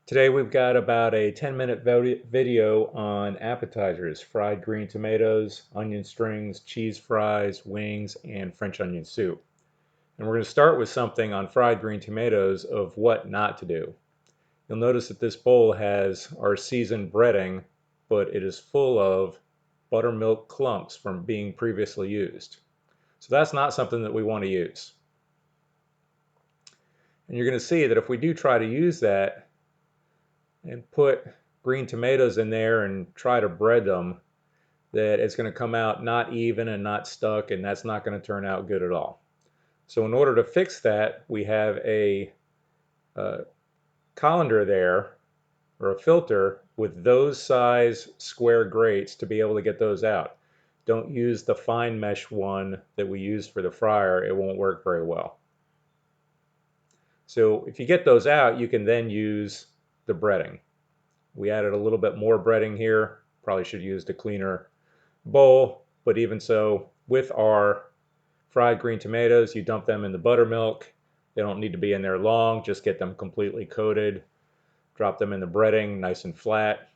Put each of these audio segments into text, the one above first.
Today we've got about a 10-minute video on appetizers, fried green tomatoes, onion strings, cheese fries, wings, and French onion soup. And we're going to start with something on fried green tomatoes of what not to do. You'll notice that this bowl has our seasoned breading, but it is full of buttermilk clumps from being previously used. So that's not something that we want to use. And you're going to see that if we do try to use that, and put green tomatoes in there and try to bread them, that it's going to come out not even and not stuck, and that's not going to turn out good at all. So in order to fix that, we have a colander there, or a filter, with those size square grates to be able to get those out. Don't use the fine mesh one that we used for the fryer. It won't work very well. So if you get those out, you can then use the breading. We added a little bit more breading here. Probably should have used a cleaner bowl, but even so, with our fried green tomatoes, you dump them in the buttermilk. They don't need to be in there long, just get them completely coated. Drop them in the breading, nice and flat.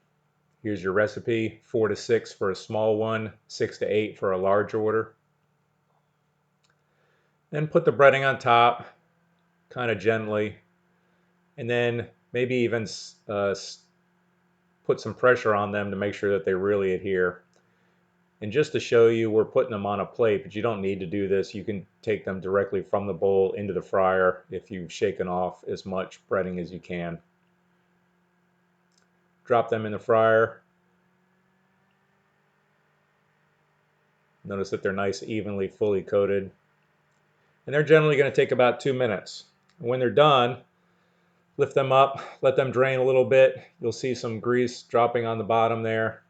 Here's your recipe: 4 to 6 for a small one, 6 to 8 for a large order. Then put the breading on top, kind of gently, and then maybe even put some pressure on them to make sure that they really adhere. And just to show you, we're putting them on a plate, but you don't need to do this. You can take them directly from the bowl into the fryer if you've shaken off as much breading as you can. Drop them in the fryer. Notice that they're nice, evenly, fully coated. And they're generally going to take about 2 minutes. And when they're done, lift them up, let them drain a little bit. You'll see some grease dropping on the bottom there.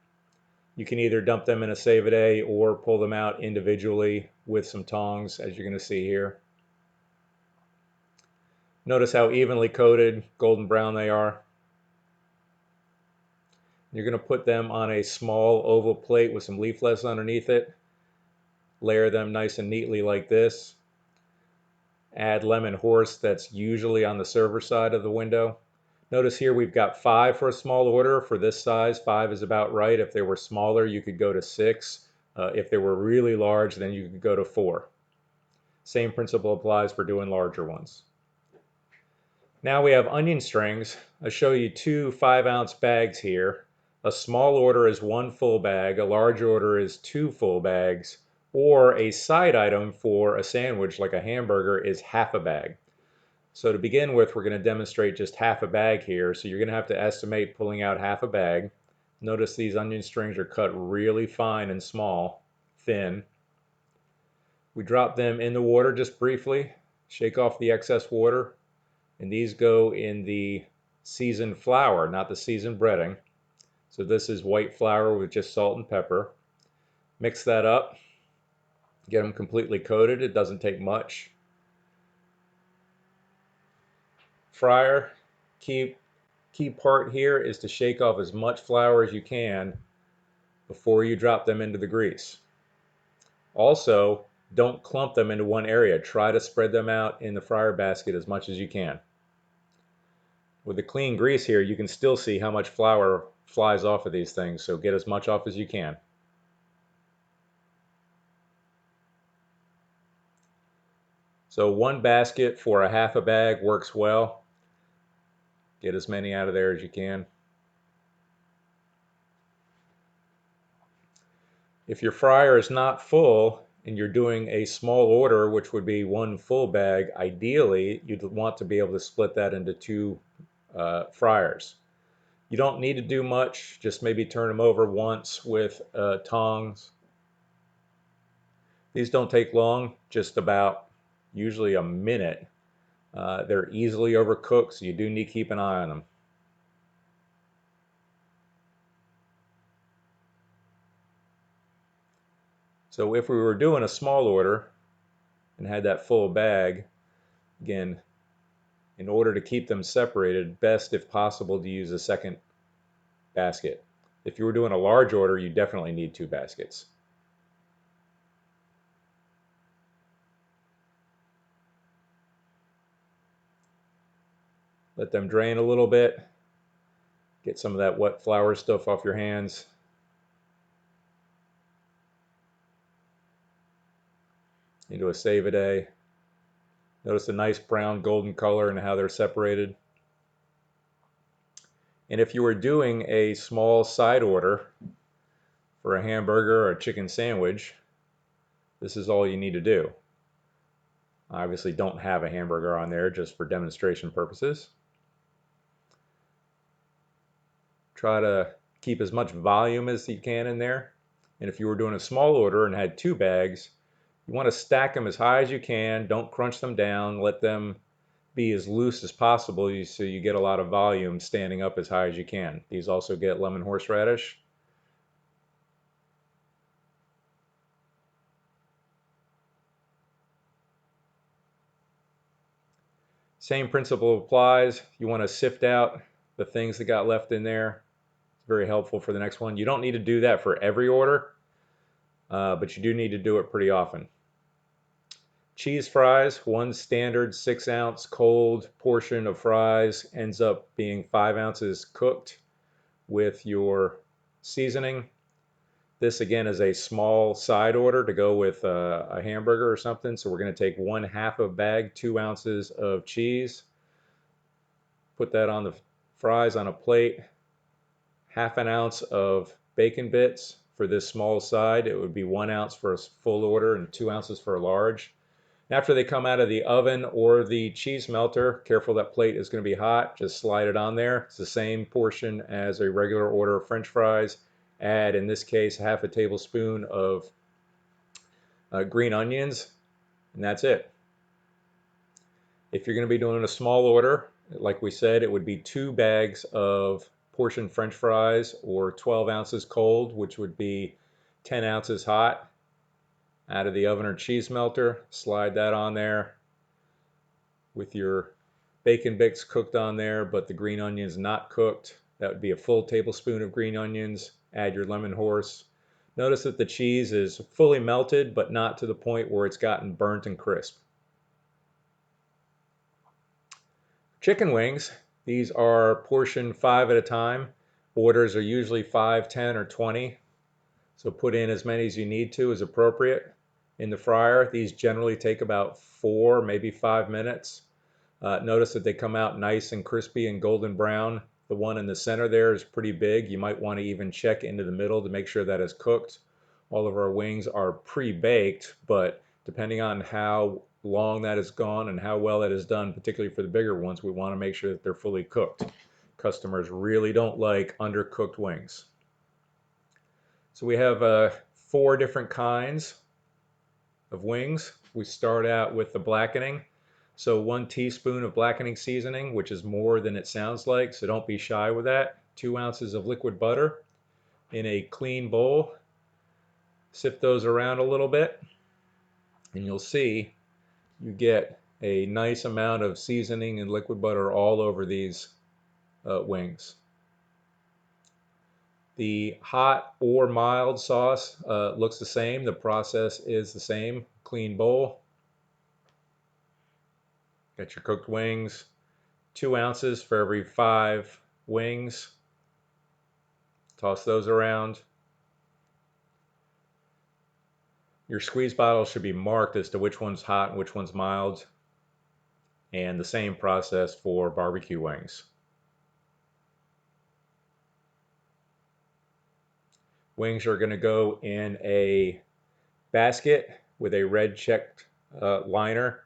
You can either dump them in a Save-A-Day or pull them out individually with some tongs, as you're going to see here. Notice how evenly coated, golden brown they are. You're going to put them on a small oval plate with some leaflets underneath it. Layer them nice and neatly like this. Add lemon horse, that's usually on the server side of the window. Notice here we've got 5 for a small order. For this size, 5 is about right. If they were smaller, you could go to 6. If they were really large, then you could go to 4. Same principle applies for doing larger ones. Now we have onion strings. I'll show you 2 5-ounce bags here. A small order is 1 full bag, a large order is 2 full bags, or a side item for a sandwich like a hamburger is half a bag. So to begin with, we're going to demonstrate just half a bag here. So you're going to have to estimate pulling out half a bag. Notice these onion strings are cut really fine and small, thin. We drop them in the water just briefly, shake off the excess water, and these go in the seasoned flour, not the seasoned breading. So this is white flour with just salt and pepper. Mix that up, get them completely coated. It doesn't take much. Fryer, key part here is to shake off as much flour as you can before you drop them into the grease. Also, don't clump them into one area. Try to spread them out in the fryer basket as much as you can. With the clean grease here, you can still see how much flour flies off of these things, so get as much off as you can. So 1 basket for a half a bag works well. Get as many out of there as you can. If your fryer is not full and you're doing a small order, which would be 1 full bag, ideally you'd want to be able to split that into 2 fryers. You don't need to do much, just maybe turn them over once with tongs. These don't take long, just about usually a minute. They're easily overcooked, so you do need to keep an eye on them. So if we were doing a small order and had that full bag, again, in order to keep them separated, best if possible to use a second basket. If you were doing a large order, you definitely need 2 baskets. Let them drain a little bit. Get some of that wet flour stuff off your hands. Into a save-a-day. Notice the nice brown golden color and how they're separated. And if you were doing a small side order for a hamburger or a chicken sandwich, this is all you need to do. I obviously don't have a hamburger on there, just for demonstration purposes. Try to keep as much volume as you can in there. And if you were doing a small order and had 2 bags, you want to stack them as high as you can. Don't crunch them down. Let them be as loose as possible so you get a lot of volume standing up as high as you can. These also get lemon horseradish. Same principle applies. You want to sift out the things that got left in there. It's very helpful for the next one. You don't need to do that for every order, but you do need to do it pretty often. Cheese fries, one standard 6-ounce cold portion of fries ends up being 5 ounces cooked with your seasoning. This again is a small side order to go with a hamburger or something. So we're going to take 1/2 a bag, 2 ounces of cheese, put that on the fries on a plate, 1/2 ounce of bacon bits. For this small side, it would be 1 ounce for a full order and 2 ounces for a large. After they come out of the oven or the cheese melter, careful that plate is going to be hot, just slide it on there. It's the same portion as a regular order of French fries. Add, in this case, 1/2 tablespoon of green onions, and that's it. If you're going to be doing a small order, like we said, it would be 2 bags of portion French fries, or 12 ounces cold, which would be 10 ounces hot. Out of the oven or cheese melter, slide that on there with your bacon bits cooked on there, but the green onions not cooked. That would be a full tablespoon of green onions. Add your lemon horse. Notice that the cheese is fully melted, but not to the point where it's gotten burnt and crisp. Chicken wings, these are portioned 5 at a time. Orders are usually 5, 10, or 20. So put in as many as you need to as appropriate. In the fryer, these generally take about 4, maybe 5 minutes. Notice that they come out nice and crispy and golden brown. The one in the center there is pretty big. You might want to even check into the middle to make sure that is cooked. All of our wings are pre-baked, but depending on how long that is gone and how well that is done, particularly for the bigger ones, we want to make sure that they're fully cooked. Customers really don't like undercooked wings. So we have 4 different kinds of wings. We start out with the blackening. So 1 teaspoon of blackening seasoning, which is more than it sounds like, so don't be shy with that. 2 ounces of liquid butter in a clean bowl. Sift those around a little bit, and you'll see you get a nice amount of seasoning and liquid butter all over these wings. The hot or mild sauce looks the same. The process is the same. Clean bowl. Got your cooked wings. 2 ounces for every 5 wings. Toss those around. Your squeeze bottle should be marked as to which one's hot and which one's mild. And the same process for barbecue wings. Wings are going to go in a basket with a red checked liner.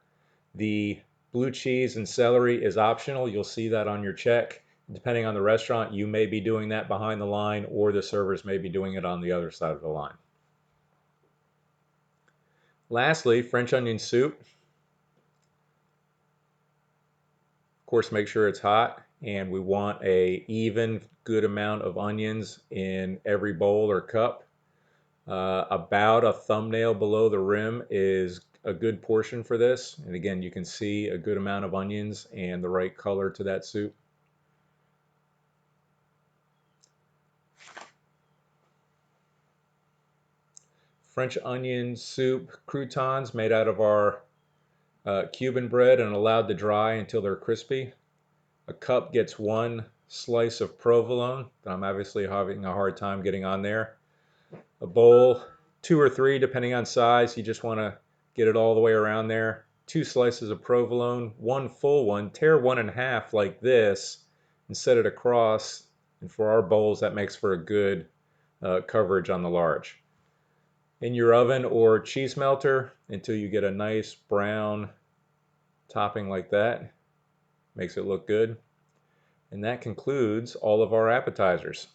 The blue cheese and celery is optional. You'll see that on your check. Depending on the restaurant, you may be doing that behind the line, or the servers may be doing it on the other side of the line. Lastly, French onion soup. Of course, make sure it's hot, and we want a even good amount of onions in every bowl or cup. About a thumbnail below the rim is a good portion for this. And again, you can see a good amount of onions and the right color to that soup. French onion soup croutons made out of our Cuban bread and allowed to dry until they're crispy. A cup gets 1 slice of provolone that I'm obviously having a hard time getting on there. A bowl, 2 or 3 depending on size. You just want to get it all the way around there. 2 slices of provolone, 1 full one. Tear one in half like this and set it across. And for our bowls, that makes for a good coverage on the large. In your oven or cheese melter until you get a nice brown topping like that. Makes it look good. And that concludes all of our appetizers.